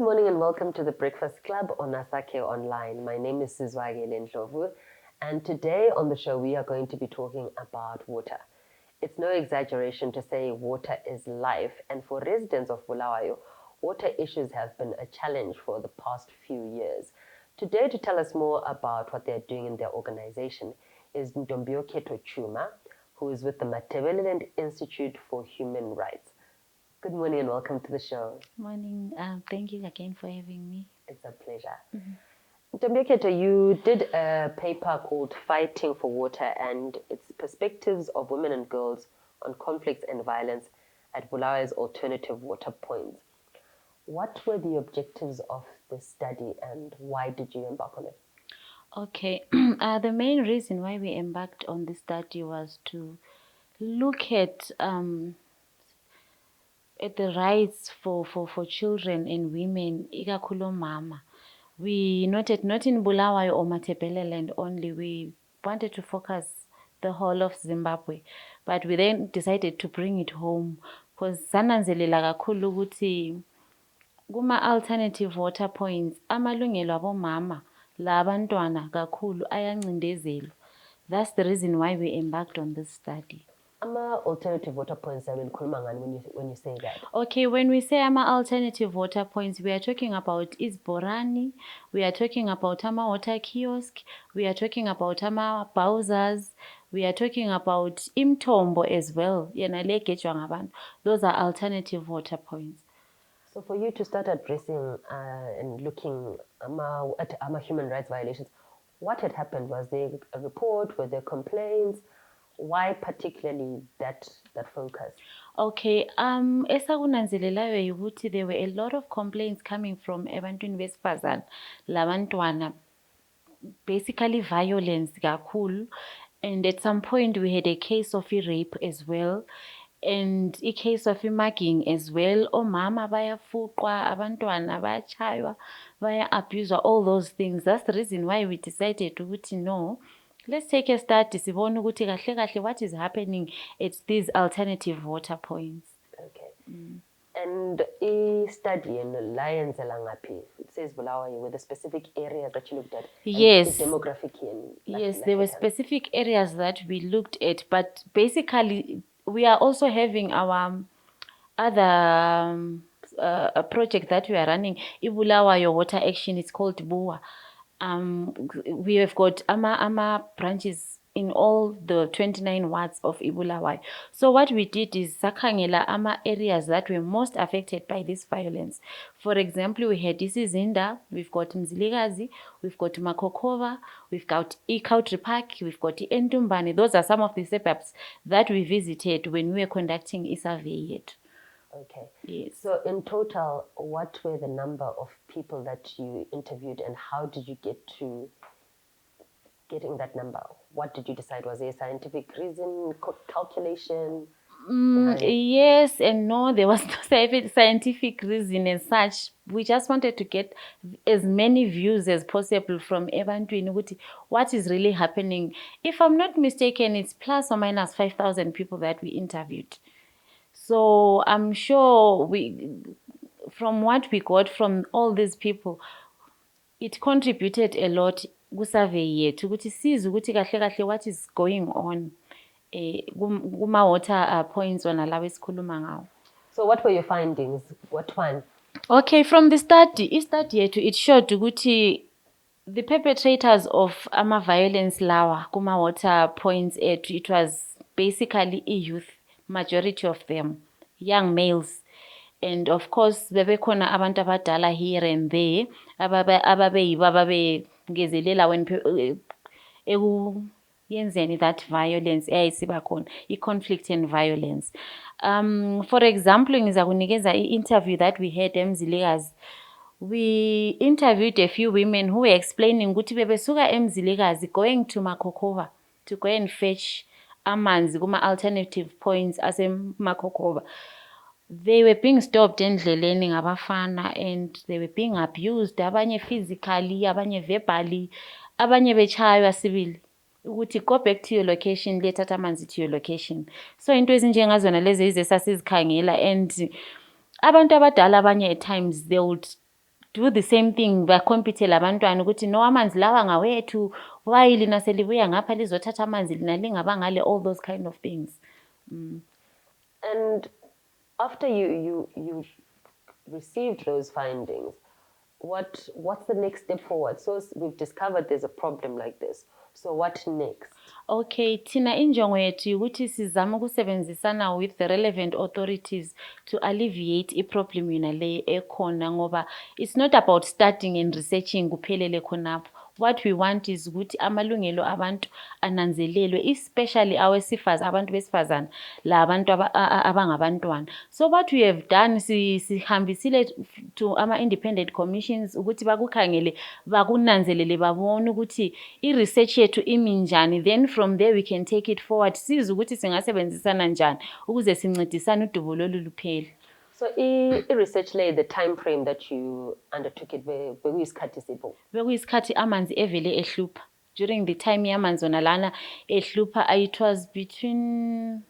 morning and welcome to the Breakfast Club on Asake Online. My name is Sizwakele Ndlovu, and today on the show we are going to be talking about water. It's no exaggeration to say water is life, and for residents of Bulawayo, water issues have been a challenge for the past few years. Today, to tell us more about what they're doing in their organization is Ntombiyokhetho Tshuma, who is with the Matebeleland Institute for Human Rights. Good morning and welcome to the show. Morning. Thank you again for having me. It's a pleasure. Ntombiyokhetho, you did a paper called Fighting for Water and its perspectives of women and girls on conflicts and violence at Bulawayo's alternative water points. What were the objectives of this study and why did you embark on it? Okay. The main reason why we embarked on this study was to look at the rights for children and women, ikakhulu mama. We noted not in Bulawayo or Matebeleland only, we wanted to focus the whole of Zimbabwe, but we then decided to bring it home because sananzelela kakhulu ukuthi kuma alternative water points amalungelo abomama labantwana kakhulu ayancindezelwa. That's the reason why we embarked on this study. Alternative water points, I will when you say that. Okay, when we say alternative water points, we are talking about Isborani, we are talking about water kiosk, we are talking about Bowsers, we are talking about Imtombo as well. Those are alternative water points. So for you to start addressing and looking at human rights violations, what had happened? Was there a report? Were there complaints? Why particularly that focus? Okay, esakunanzelelayo yukuthi there were a lot of complaints coming from ebantwini besifazane labantwana, basically violence kakhulu, and at some point we had a case of rape as well and a case of mugging as well. Omama bayafuqwa, abantwana bayachaywa, baya-abuswa, all those things. That's the reason why we decided ukuthi no, let's take a study sibone ukuthi kahle kahle what is happening at these alternative water points. Okay. And a study in Lions Elangapi, it says Bulawayo, with the specific areas that you looked at. Yes. The demographic in yes, there were specific areas that we looked at, but basically we are also having our other a project that we are running, Bulawayo Water Action. It's called BUWA. We have got ama branches in all the 29 wards of Bulawayo. So what we did is sakhangela ama areas that were most affected by this violence. For example, we had Isizinda, we've got Mzilikazi, we've got Makokova, we've got Ikautri Park, we've got Ntombiyokhetho. Those are some of the suburbs that we visited when we were conducting a survey. Okay. Yes. So in total, what were the number of people that you interviewed and how did you get to getting that number? What did you decide? Was there a scientific reason, calculation? Yes and no, there was no scientific reason as such. We just wanted to get as many views as possible from ebantwini, what is really happening. If I'm not mistaken, it's plus or minus 5,000 people that we interviewed. So I'm sure from what we got from all these people, it contributed a lot ku survey yethu ukuthi size ukuthi kahle kahle what is going on kuma water points wona lawo esikhuluma ngawo. So what were your findings? What one? Okay, from the study yethu, it showed ukuthi the perpetrators of violence lawa kuma water points ethu, it was basically a youth, majority of them young males, and of course bebekhona abantu abadala here and there ababengezelela when yenzeni that violence eyayisiba khona, i-conflict and violence. For example, ngizakunikeza i-interview that we had eMzilikazi. We interviewed a few women who were explaining ukuthi bebesuka eMzilikazi going to Makokova to go and fetch amanzi kuma alternative points aseMakokova. They were being stopped endleleni ngabafana and they were being abused, abanye physically, abanye verbally, abanye bechaywa civil. Ukuthi go back to your location, lethatha amanzi to your location. So into ezinjengazona lezi sasizikhangela, and abantu abadala abanye at times they would do the same thing, bakompithe labantwana ukuthi no amanzi lawa ngawethu, why lina selibuya ngapha lizothatha amanzi lina lingaba ngale, all those kind of things. And after you received those findings, what's the next step forward? So we've discovered there's a problem like this. So what next? Okay, thina injongo yethu ukuthi sizama ukusebenzisana with the relevant authorities to alleviate i-problem yona le ekhona ngoba it's not about starting and researching kuphelele khonapho. What we want is ukuthi amalungelo abantu ananzelelwe, especially abantu besifazana la abantu abangabantwana. So what we have done, sihambisile to ama-independent commissions ukuthi bakukhangele, bakunanzelele, babone ukuthi i-research yethu imi njani, then from there we can take it forward. Siza ukuthi singasebenzisana njani ukuze sincedisane udubo lolu luphele. So i-research lay the time frame that you undertook it, bekuyisikhathi sipho? Bekuyisikhathi amanzi evele ehlupha. During the time yamanzi wona lana ehlupha, it was between,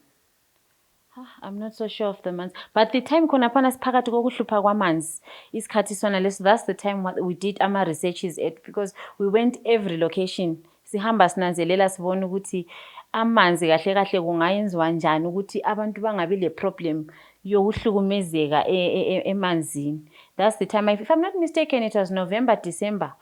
I'm not so sure of the months, but the time khonapha siphakathi kokuhlupha kwamanzi isikhathi sona leso, that's the time what we did ama researches at, because we went every location. Sihamba sinanzelela sibona ukuthi amanzi kahle kahle kungayenziwa njani ukuthi abantu bangabi le problem yokuhlukumezeka emanzini. That's the time, if I'm not mistaken, it was November, December,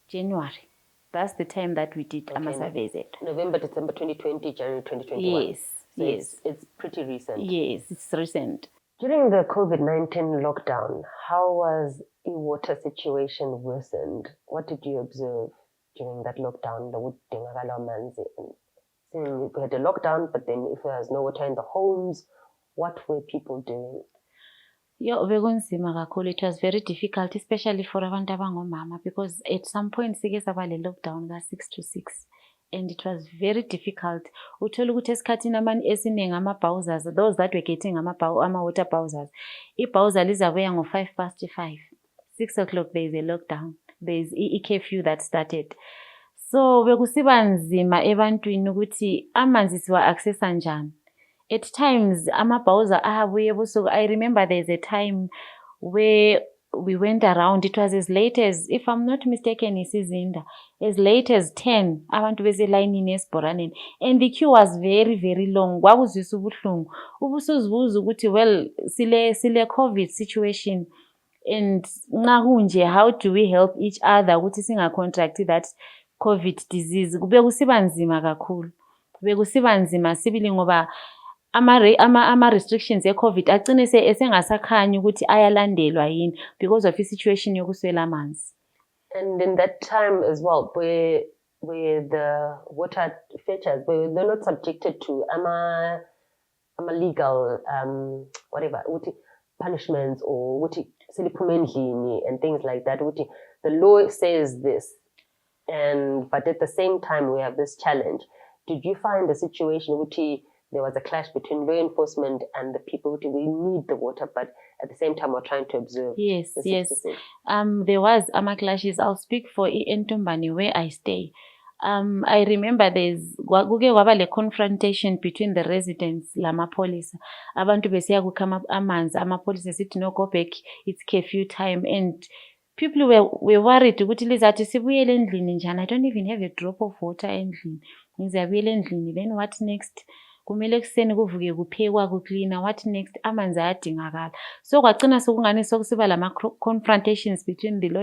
January. That's the time that we did ama surveys. November, December 2020, January 2021. Yes, so yes. It's pretty recent. Yes, it's recent. During the COVID-19 lockdown, how was e-water situation worsened? What did you observe during that lockdown? We had a lockdown, but then if there was no water in the homes, what were people doing? Bekunzima kakhulu. It was very difficult, especially for abantu abangomama, because at some point sike saba le lockdown ka 6 to 6, and it was very difficult. Uthola ukuthi esikhathini amani esiningi ama-bowsers, those that were getting ama-water bowsers, i-bowser lizabuya ngo 6 o'clock there is a lockdown, there is i-curfew that started. So bekusiba nzima ebantwini ukuthi amanzi siwa-accessa njani. At times, ama-bowser ahabuye ebusuku. I remember there's a time where we went around, it was as late as, if I'm not mistaken, isizinda, as late as 10, abantu beselayinini esibhoraneni, and the queue was very, very long. Kwakuzwisa ubuhlungu. Ubusuzibuza ukuthi, well, sile COVID situation, and nxa kunje, how do we help each other ukuthi singa-contract that COVID disease? Bekusiba nzima kakhulu. Bekusiba nzima sibili ngoba ama-restrictions e-COVID agcine esengasakhanyi ukuthi ayalandelwa yini because of i-situation yokuswela amanzi. And in that time as well, where the water fetchers, they're not subjected to legal whatever punishments or and things like that. The law says this, but at the same time we have this challenge. Did you find a situation there was a clash between law enforcement and the people we need the water, but at the same time we're trying to observe? Yes. There was clashes. I'll speak for Ntombani where I stay. I remember there's a confrontation between the residents, lamapolisa. Abantu besiya kukama amanzi, amapolisa sithi no, go back, it's curfew time, and people were worried ukuthi lizathi sibuyele endlini njani. I don't even have a drop of water endlini. Ngizabuyela endlini, then what next? Kumele kuseni kuvuke kuphekwa kucleana, what next? Amanzi ayadingakala. So kwagcina sokungani sokusiba lama confrontations between the law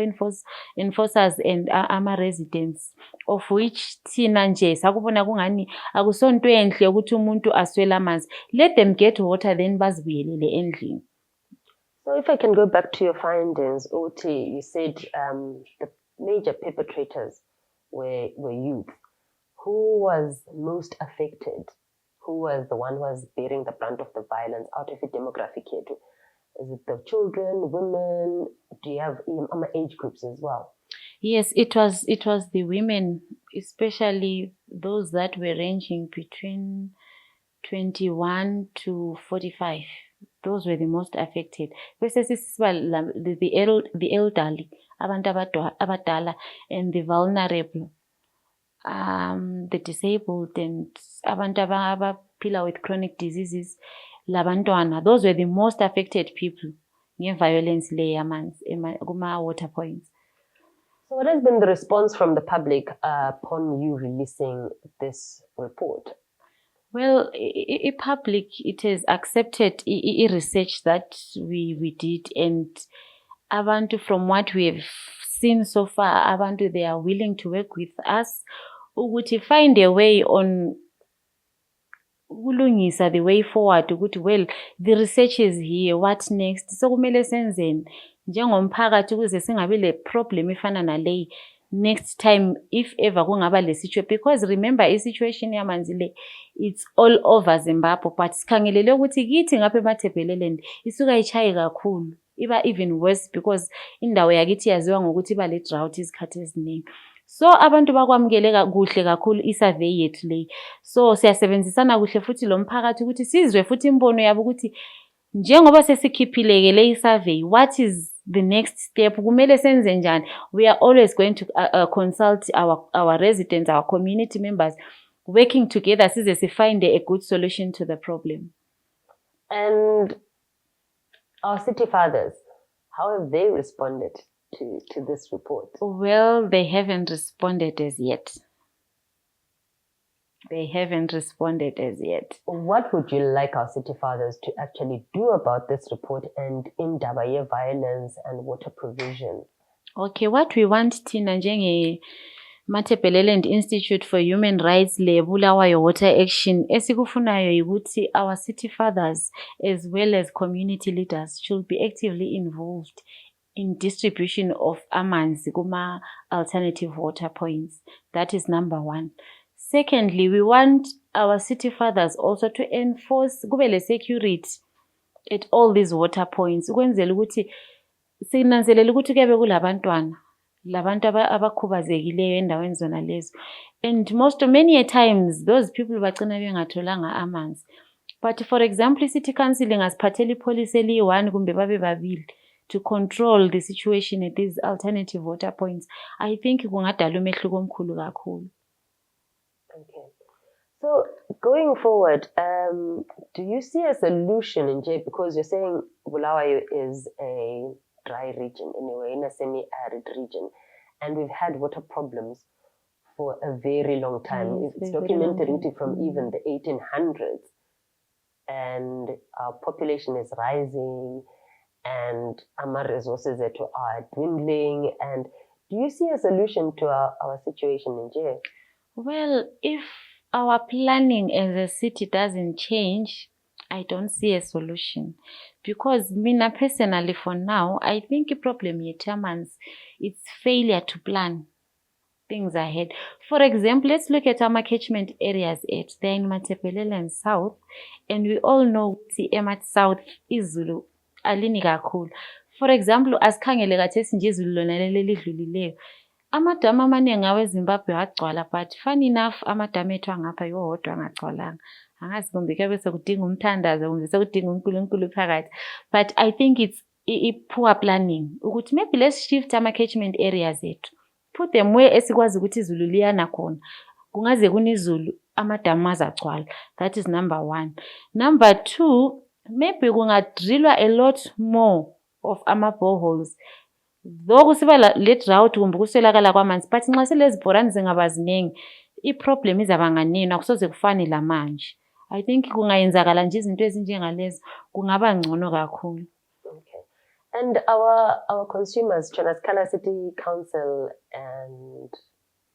enforcers and ama-residents, of which thina nje sakubona kungani akusonto enhle ukuthi umuntu aswele amanzi. Let them get water, then bazibuyelele endlini. So if I can go back to your findings, Oti, you said the major perpetrators were youth. Who was most affected? Who was the one who was bearing the brunt of the violence out of a demographic here too? Is it the children, women? Do you have age groups as well? Yes, it was the women, especially those that were ranging between 21 to 45. Those were the most affected. The elderly, abantu abadala, and the vulnerable. The disabled and abantu abaphila with chronic diseases, labantwana, those were the most affected people nge-violence le yamanzi kuma-water points. So what has been the response from the public upon you releasing this report? Well, public, it has accepted research that we did, and abantu, from what we have seen so far, abantu, they are willing to work with us ukuthi find a way on ukulungisa the way forward ukuthi well the research is here, what next, so kumele senzeni njengomphakathi ukuze singabi le problem efana naleyi next time if ever kungaba le situation, because remember i-situation yamanzi le it's all over Zimbabwe, but sikhangelele ukuthi kithi ngapha eMatabeleland isuka ichaye kakhulu, iba even worse because indawo yakithi yaziwa ngokuthi iba le drought izikhathi eziningi. So abantu bakwamukele kuhle kakhulu i-survey yethu le, so siyasebenzisana kuhle futhi lo mphakathi ukuthi sizwe futhi imbono yabo ukuthi njengoba sesikhiphileke le i-survey, what is the next step, kumele senze njani. We are always going to consult our residents, our community members, working together size si find a good solution to the problem. And our city fathers, how have they responded to this report? Well, they haven't responded as yet. They haven't responded as yet. What would you like our city fathers to actually do about this report and in Dabaye violence and water provision? Okay, what we want Tina njenge Matabeleland Institute for Human Rights le BUWA Water Action esikufunayo ukuthi our city fathers as well as community leaders should be actively involved in distribution of amanzi kuma alternative water points. That is number one. Secondly, we want our city fathers also to enforce kubele security at all these water points. Ukwenzela ukuthi sinanzelela ukuthi kube kulabantwana labantu abakhubazekileyo endaweni zona lezo, and many a times those people bagcina bengatholanga amanzi. But for example, city council ngasiphathela ipolice eliyi-1 kumbe babe babili to control the situation at these alternative water points, I think kungadala umehluko omkhulu kakhulu. Okay. So going forward, do you see a solution in J? Because you're saying Bulawayo is a dry region anyway, in a semi-arid region, and we've had water problems for a very long time. Yes, it's documented from even the 1800s, and our population is rising, and our resources are dwindling. And do you see a solution to our situation in J? Well, if our planning as a city doesn't change, I don't see a solution. Because mina personally for now, I think the problem here, it's failure to plan things ahead. For example, let's look at our catchment areas. They're in Matabeleland South, and we all know the Emat South Izulu alini kakhulu. For example, as khangele kathesi nje izulu lona leli lidlulileyo, amadamu amaningi aweZimbabwe agcwala, but funny enough amadamu ethu angapha yodwa angagcwalanga. Angazi kumbe kube sekudinga umthandazo kumbe sekudinga uNkulunkulu phakathi. But I think it's poor planning ukuthi maybe let's shift ama catchment areas ethu, put them where esikwazi ukuthi izulu liyana khona, kungaze kunizulu amadamu azagcwala. That is number 1. Number 2, maybe kungadrillwa a lot more of ama boreholes. Though kusiba le drought kumbe kuswelakala kwamanzi, but nxa selezi bhorani zingaba ziningi, i-problem izabanganeni akusoze kufane la manje. I think kungayenzakala nje izinto ezinjengalezo kungaba ngcono kakhulu. Okay. And our consumers, Sizwakele City Council, and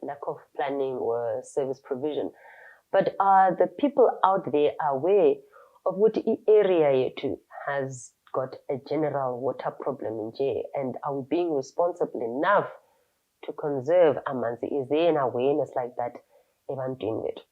lack of planning or service provision. But are the people out there aware of what area yetu has got a general water problem in J, and are we being responsible enough to conserve amanzi? Is there an awareness like that ebantwini bethu?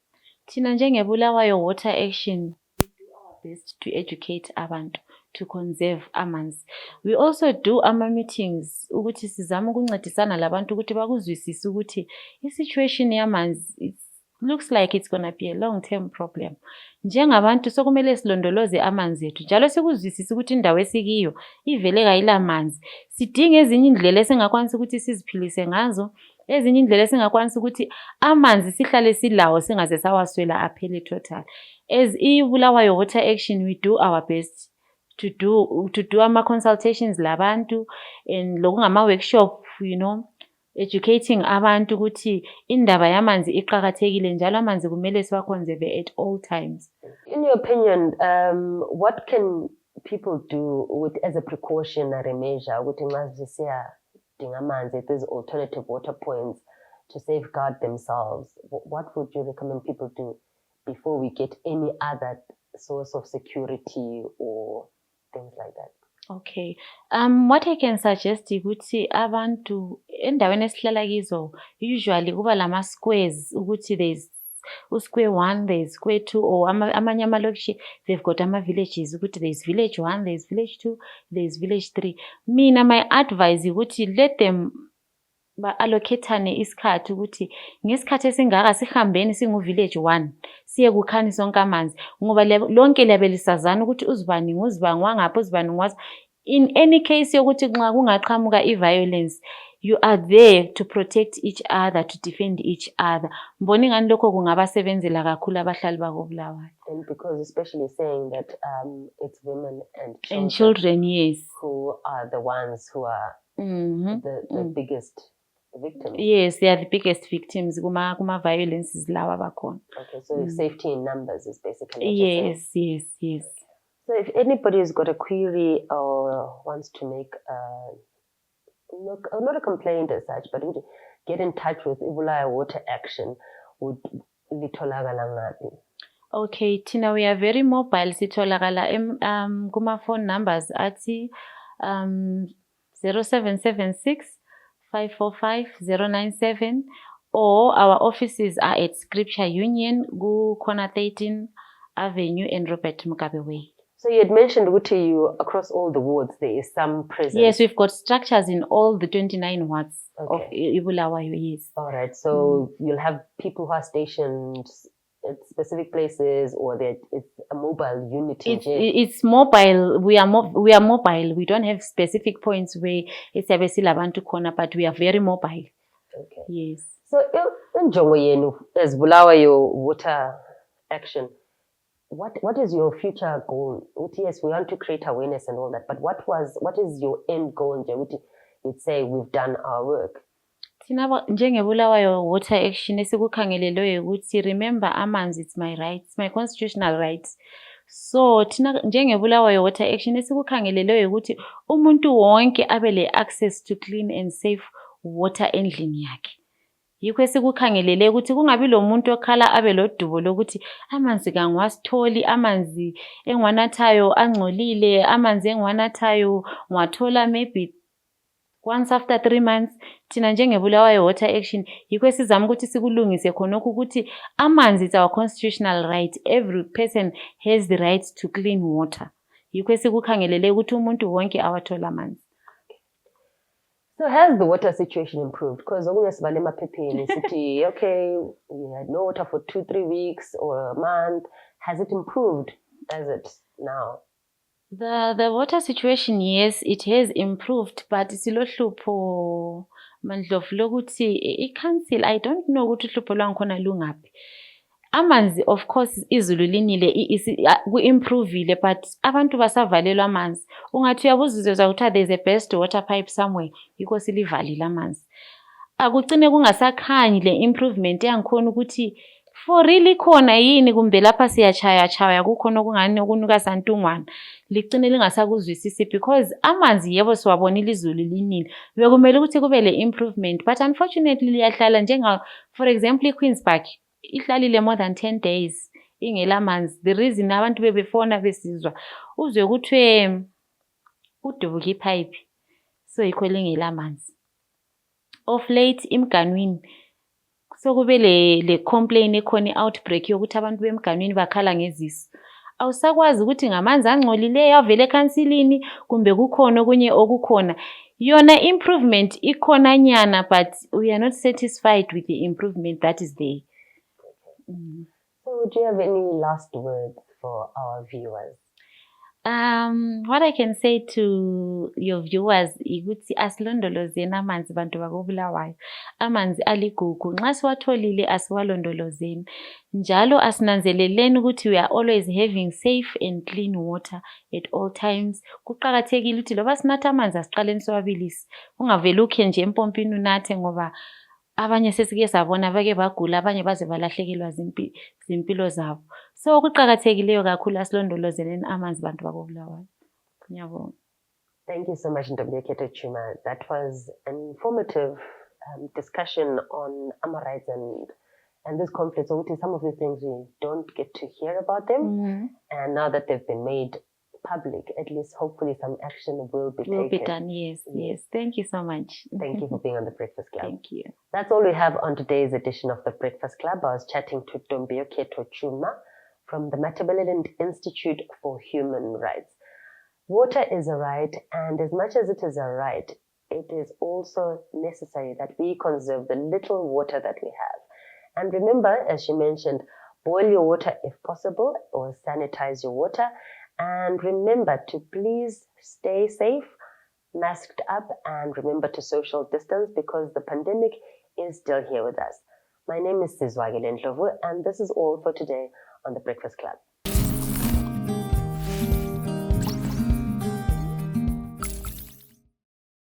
Thina njengeBulawayo Water Action, we do our best to educate abantu to conserve amanzi. We also do ama meetings ukuthi sizama ukuncedisana labantu ukuthi bakuzwisise ukuthi i-situation yamanzi looks like it's going to be a long-term problem. Njengabantu sokumele silondoloze amanzi ethu, njalo sikuzwisisa ukuthi indawo esikiyo ivele kayila manzi. Sidinga ezinye indlela esingakwanisa ukuthi siziphilise ngazo, ezinye indlela esingakwanisa ukuthi amanzi sihlale silawo singaze sawaswela aphele total. As iBulawayo Water Action, we do our best to do ama-consultations labantu and lokungama-workshop, educating abantu ukuthi indaba yamanzi iqakathekile njalo amanzi kumele siwa-conserve at all times. In your opinion, what can people do as a precautionary measure ukuthi nxa zisiyadinga amanzi, there's alternative water points to safeguard themselves? What would you recommend people do before we get any other source of security or things like that? Okay. What I can suggest ukuthi abantu endaweni esihlala kizo usually kuba lama squares ukuthi there's square 1, there's square 2, or amanye amalokishi they've got ama-villages ukuthi there's village 1, there's village 2, there's village 3. Mina my advice ukuthi let them ba-allocate-ane isikhathi ukuthi ngesikhathi esingaka sihambeni singu-village 1 siye kukhani sonke amanzi ngoba lonke liyabe lisazana ukuthi uzibani nguzibani wangaphi uzibani ngwazi. In any case yokuthi nxa kungaqhamuka i-violence, you are there to protect each other, to defend each other. Mboni ngani lokho kungabasebenzela kakhulu abahlali bako-Bulawayo. And because especially saying that it's women and children, yes, who are the ones who are the biggest victims. Yes, they are the biggest victims kuma violences lawa bakhona. Okay, so safety in numbers is basically what you're saying. Yes. So if anybody's got a query or wants to make not a complaint as such, but would get in touch with BUWA Water Action, would litholakala ngaphi? Okay, Tina, we are very mobile. Sitholakala kuma phone numbers ati 0776 545 097, or our offices are at Scripture Union, Corner 13 Avenue and Robert Mugabe Way. So you had mentioned, Uti, you across all the wards there is some presence. Yes, we've got structures in all the 29 wards of Bulawayo. Yes. All right. So you'll have people who are stationed at specific places, or it's a mobile unit. It's mobile. We are mobile. We don't have specific points where it's a corner, but we are very mobile. Okay. Yes. So in Jongo yenu as Bulawayo Water Action, what is your future goal? Yes, we want to create awareness and all that, but what is your end goal? You'd say we've done our work. Thina njengeBulawayo Water Action esikukhangelelwe ukuthi remember amanzi, it's my right, it's my constitutional right. So thina njengeBulawayo Water Action esikukhangelelwe ukuthi umuntu wonke abe le access to clean and safe water endlini yakhe. Yikho esikukhangelele ukuthi kungabi lo muntu okhala abe lodubo lokuthi amanzi kangwasitholi, amanzi engwanathayo angcolile, amanzi engwanathayo ngwathola maybe once after 3 months. Thina njengeBulawayo Water Action yikho esizama ukuthi sikulungise khonokho ukuthi amanzi is our constitutional right. Every person has the right to clean water. Yikho esikukhangelele ukuthi umuntu wonke awathola amanzi. So has the water situation improved? Because okay, we had no water for 2-3 weeks or a month. Has it improved as it now? The water situation, yes, it has improved, but silohlupho Ndlovu lokuthi i-council, I don't know ukuthi uhlupho lwangikhona lungaphi. Amanzi, of course, izulu linile ku-improvile, but abantu basavalelwa amanzi. Ungathi uyabuzizwa ukuthi there's a best water pipe somewhere, yikho silivalile amanzi. Akucine kungasakhanyi le improvement yangikhona ukuthi for really khona yini kumbe lapha siyachaya kukhona okungani okunuka santungwana. Ligcine lingasakuzwisisi because amanzi yebo siwabonile izulu linile. Bekumele ukuthi kube le improvement, but unfortunately liyahlala for example iQueenspark ihlalile more than 10 days ingela manzi. The reason abantu bebefona besizwa uzwe ukuthi udubuka ipipe, so yikho lingela manzi. Of late imganwini so kube le complaint ekhona outbreak yokuthi abantu bemganwini bakhala ngezisu. Awusakwazi ukuthi ngamanzi angcolile avele ekansilini kumbe kukhona okunye okukhona. Yona improvement ikhona nyana, but we are not satisfied with the improvement that is there. So do you have any last words for our viewers? What I can say to your viewers ukuthi asilondolozeni amanzi bantu bakoBulawayo. Amanzi aligugu. Nxa siwatholile asiwalondolozeni. Njalo asinanzeleleni ukuthi we are always having safe and clean water at all times. Kuqakathekile ukuthi loba sinatha amanzi asiqaleni siwabilise. Ungavele ukhe nje empompini unathe ngoba abanye sesike sabona bake bagula abanye baze balahlekelwa zimpilo zabo. So kuqakathekileyo kakhulu asilondolozeleni amanzi bantu bakoBulawayo. Ngiyabonga. Thank you so much, Ntombiyokhetho Tshuma. That was an informative discussion on our rights and this conflict. So some of the things we don't get to hear about them, and now that they've been made public, at least hopefully some action will be taken. Will be done, yes. Thank you so much. Thank you for being on the Breakfast Club. Thank you. That's all we have on today's edition of the Breakfast Club. I was chatting to Ntombiyokhetho Tshuma from the Matabeleland Institute for Human Rights. Water is a right, and as much as it is a right, it is also necessary that we conserve the little water that we have. And remember, as she mentioned, boil your water if possible, or sanitize your water. And remember to please stay safe, masked up, and remember to social distance because the pandemic is still here with us. My name is Sizwakele Ndlovu, and this is all for today on The Breakfast Club.